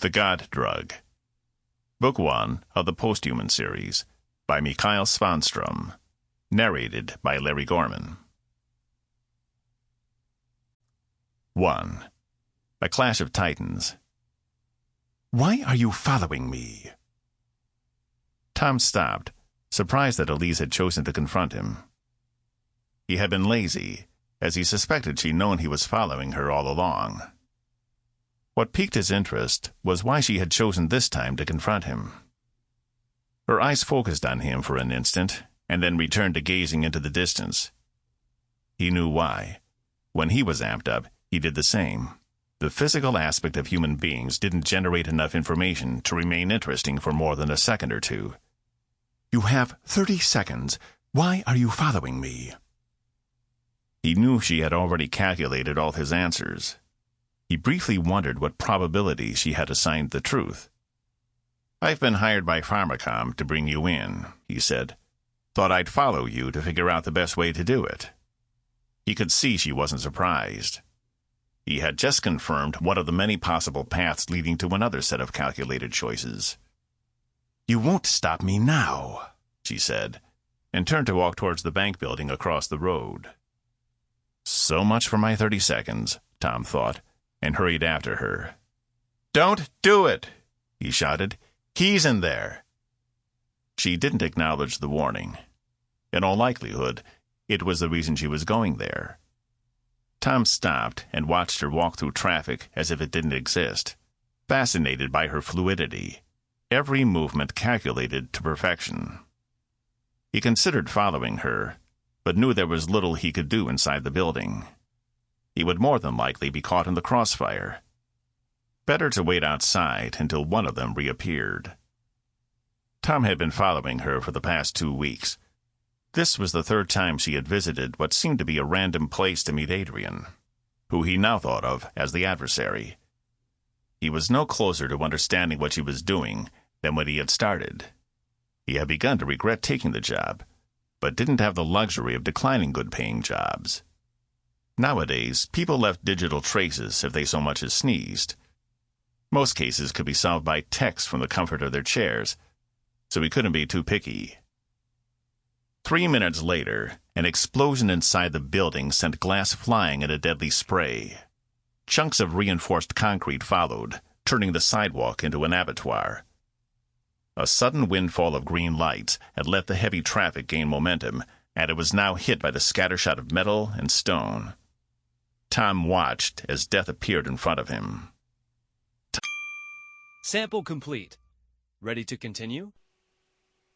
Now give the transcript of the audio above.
The God Drug. Book 1 of the Posthuman series, by Mikael Svanström. Narrated by Larry Gorman. 1. A Clash of Titans. "Why are you following me?" Tom stopped, surprised that Elise had chosen to confront him. He had been lazy, as he suspected she'd known he was following her all along. What piqued his interest was why she had chosen this time to confront him. Her eyes focused on him for an instant, and then returned to gazing into the distance. He knew why. When he was amped up, he did the same. The physical aspect of human beings didn't generate enough information to remain interesting for more than a second or two. "You have 30 seconds. Why are you following me?" He knew she had already calculated all his answers. He briefly wondered what probability she had assigned the truth. "I've been hired by Pharmacom to bring you in," he said. "Thought I'd follow you to figure out the best way to do it." He could see she wasn't surprised. He had just confirmed one of the many possible paths leading to another set of calculated choices. "You won't stop me now," she said, and turned to walk towards the bank building across the road. So much for my 30 seconds, Tom thought, and hurried after her. "Don't do it!" he shouted. "He's in there." She didn't acknowledge the warning. In all likelihood, it was the reason she was going there. Tom stopped and watched her walk through traffic as if it didn't exist, fascinated by her fluidity, every movement calculated to perfection. He considered following her, but knew there was little he could do inside the building. He would more than likely be caught in the crossfire. Better to wait outside until one of them reappeared. Tom had been following her for the past 2 weeks. This was the 3rd time she had visited what seemed to be a random place to meet Adrian, who he now thought of as the adversary. He was no closer to understanding what she was doing than when he had started. He had begun to regret taking the job, but didn't have the luxury of declining good-paying jobs. Nowadays, people left digital traces if they so much as sneezed. Most cases could be solved by text from the comfort of their chairs, so he couldn't be too picky. 3 minutes later, an explosion inside the building sent glass flying in a deadly spray. Chunks of reinforced concrete followed, turning the sidewalk into an abattoir. A sudden windfall of green lights had let the heavy traffic gain momentum, and it was now hit by the scattershot of metal and stone. Tom watched as death appeared in front of him. Sample complete. Ready to continue?